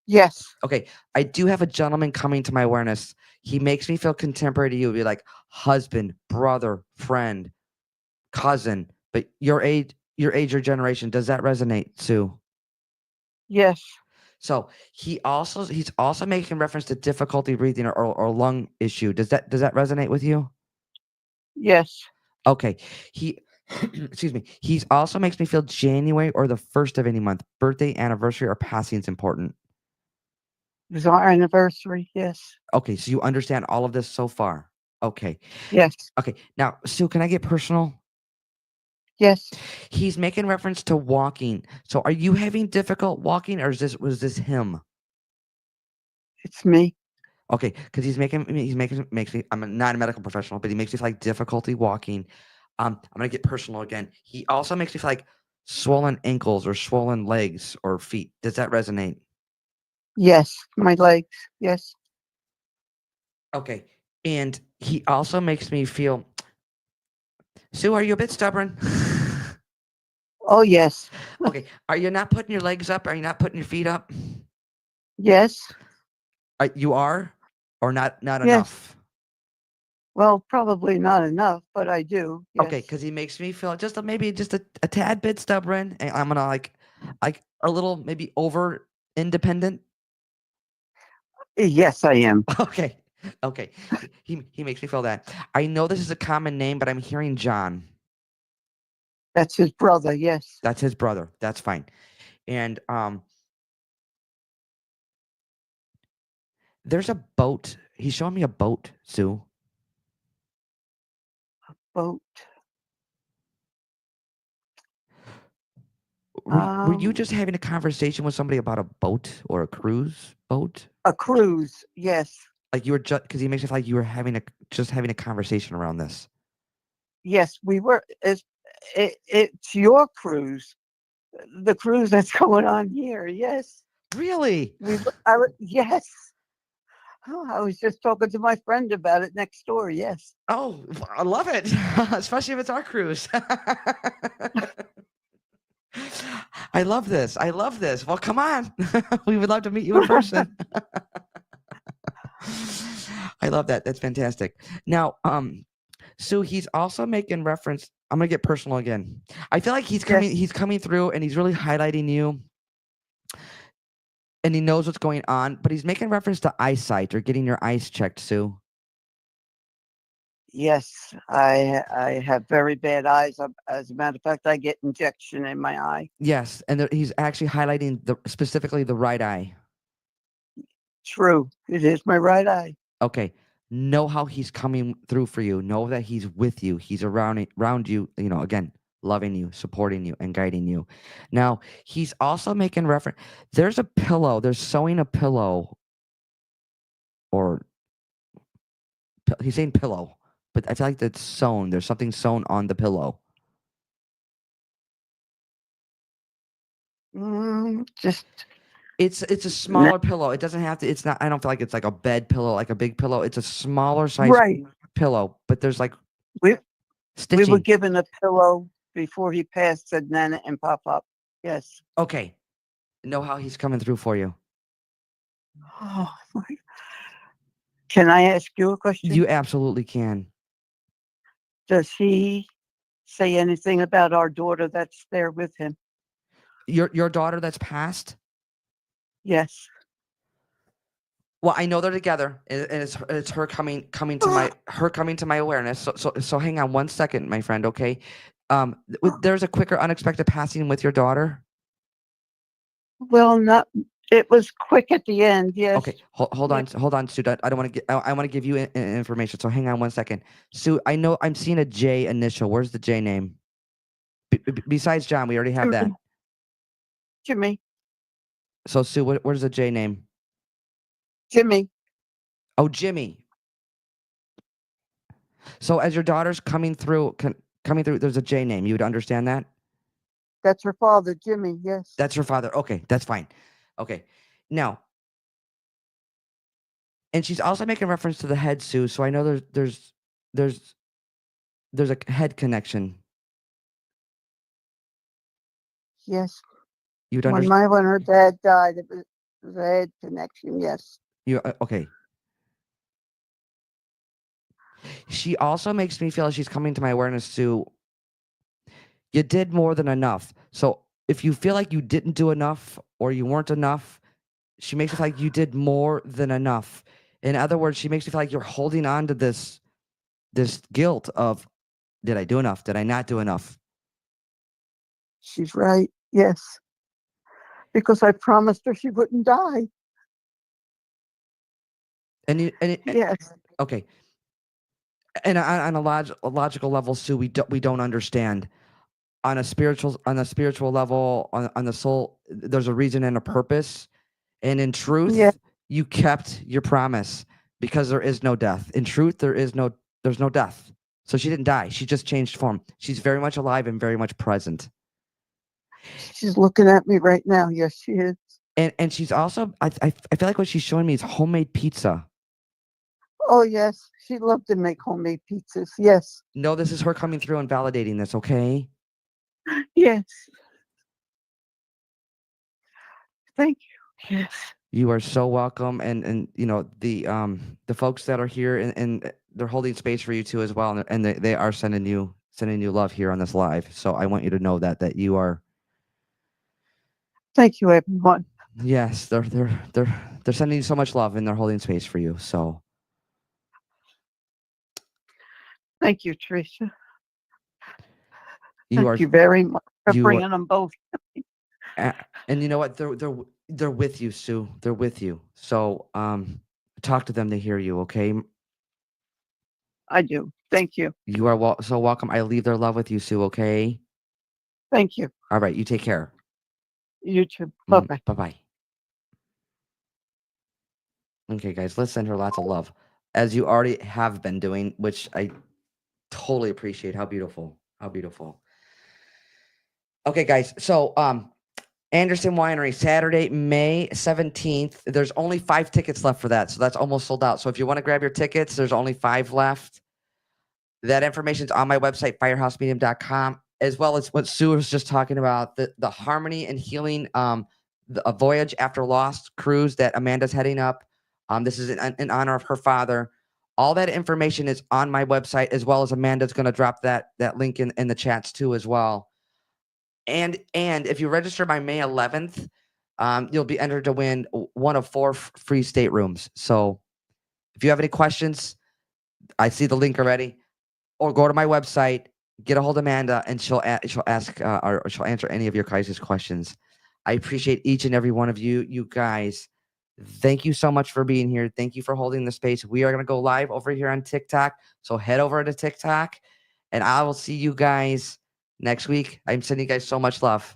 Yes. Okay. I do have a gentleman coming to my awareness. He makes me feel contemporary to you. Be like husband, brother, friend, cousin. But your generation, does that resonate, Sue? Yes. So he's also making reference to difficulty breathing or lung issue. Does that resonate with you? Yes. Okay. He excuse me. He's also makes me feel January or the first of any month, birthday, anniversary, or passing is important. It was our anniversary. Yes. Okay, so you understand all of this so far. Okay. Yes. Okay. Now, Sue, can I get personal? Yes. He's making reference to walking. So are you having difficult walking or was this him? It's me. Okay, because makes me. I'm not a medical professional, but he makes me feel like difficulty walking. I'm gonna get personal again. He also makes me feel like swollen ankles or swollen legs or feet. Does that resonate? Yes. My legs. Yes. Okay, and he also makes me feel. Sue, are you a bit stubborn? Oh, yes. Okay, are you not putting your legs up? Are you not putting your feet up? Yes. You are, or not Yes. enough? Well, probably not enough, but I do. Okay, Yes. because he makes me feel maybe just a tad bit stubborn, and I'm gonna like a little maybe over independent. Yes, I am. Okay, okay. He makes me feel that. I know this is a common name, but I'm hearing John. That's his brother. Yes. That's his brother. That's fine. And there's a boat. He's showing me a boat, Sue. Boat. Were you Um, just having a conversation with somebody about a boat or a cruise boat? a cruise. Yes. Like you were just because he makes it feel like you were having a conversation around this. Yes, we were. It's your cruise. The cruise that's going on here. Yes. Really? Yes. Oh, I was just talking to my friend about it next door. Yes. Oh, I love it, especially if it's our cruise. I love this. I love this. Well, come on. We would love to meet you in person. I love that. That's fantastic. Now, so he's also making reference. I'm gonna get personal again. I feel like Yes. he's coming through and he's really highlighting you and he knows what's going on, but he's making reference to eyesight or getting your eyes checked, Sue. Yes. I have very bad eyes. As a matter of fact, I get injection in my eye. Yes, and he's actually highlighting specifically the right eye. True. It is my right eye. Okay. Know how he's coming through for you. Know that he's with you. He's around you, again, loving you, supporting you, and guiding you. Now, he's also making reference. There's a pillow. There's sewing a pillow, or he's saying pillow, but I feel like that's sewn. There's something sewn on the pillow. Just It's a smaller pillow. It doesn't have to. It's not. I don't feel like it's like a bed pillow, like a big pillow. It's a smaller size right. pillow, but there's like We were stitching. given a pillow before he passed, said Nana and Pop Up. Yes. Okay, know how he's coming through for you. Oh, can I ask you a question? You absolutely can. Does he say anything about our daughter that's there with him? Your daughter that's passed. Yes. Well, I know they're together, and it's her coming to my awareness. So hang on one second, my friend. Okay, there's a quicker unexpected passing with your daughter. Well, not. It was quick at the end. Yes. Okay, hold on, Sue. I don't want to get. I want to give you information. So hang on one second, Sue. I know I'm seeing a J initial. Where's the J name? Besides John, we already have that. Jimmy. So Sue, where's the J name? Jimmy. Oh, Jimmy. So as your daughter's coming through, there's a J name. You would understand that? That's her father, Jimmy. Yes. That's her father. Okay, that's fine. Okay. Now, and she's also making reference to the head, Sue. So I know there's a head connection. Yes. You'd When understand. her dad died, it was a head connection. Yes. Okay. She also makes me feel like she's coming to my awareness, Sue. You did more than enough. So if you feel like you didn't do enough or you weren't enough, she makes it feel like you did more than enough. In other words, she makes you feel like you're holding on to this guilt of, did I do enough? Did I not do enough? She's right. Yes. Because I promised her she wouldn't die. Yes. Okay. And on a logical level, Sue, we don't understand. On a spiritual level, on the soul, there's a reason and a purpose. And in truth, Yeah. you kept your promise, because there is no death. In truth, there's no death. So she didn't die. She just changed form. She's very much alive and very much present. She's looking at me right now. Yes, she is. And she's also, I feel like what she's showing me is homemade pizza. Oh, yes. She loved to make homemade pizzas. Yes. No, this is her coming through and validating this, okay? Yes. Thank you. Yes. You are so welcome. And you know, the folks that are here, and they're holding space for you too as well. And they are sending you love here on this live. So I want you to know that you are. Thank you, everyone. Yes, they're sending you so much love, and they're holding space for you. So Thank you, Teresa. you Thank you very much for bringing them both. And you know what? They're with you, Sue. They're with you. So talk to them to hear you, okay? I do. Thank you. You are so welcome. I leave their love with you, Sue, okay? Thank you. All right, you take care. You too. Bye-bye. Bye-bye. Okay, guys, let's send her lots of love, as you already have been doing, which I totally appreciate. How beautiful. How beautiful. Okay, guys. So Anderson Winery, Saturday, May 17th. There's only 5 tickets left for that. So that's almost sold out. So if you want to grab your tickets, there's only 5 left. That information's on my website, firehouse.com, as well as what Sue was just talking about, the Harmony and Healing, a Voyage After Lost cruise that Amanda's heading up. This is in honor of her father. All that information is on my website, as well as Amanda's going to drop that link in the chats too as well. And if you register by May 11th, you'll be entered to win one of 4 free staterooms. So if you have any questions, I see the link already, or go to my website, get a hold of Amanda, and she'll ask or she'll answer any of your guys' questions. I appreciate each and every one of you. You guys, thank you so much for being here. Thank you for holding the space. We are going to go live over here on TikTok. So head over to TikTok, and I will see you guys next week. I'm sending you guys so much love.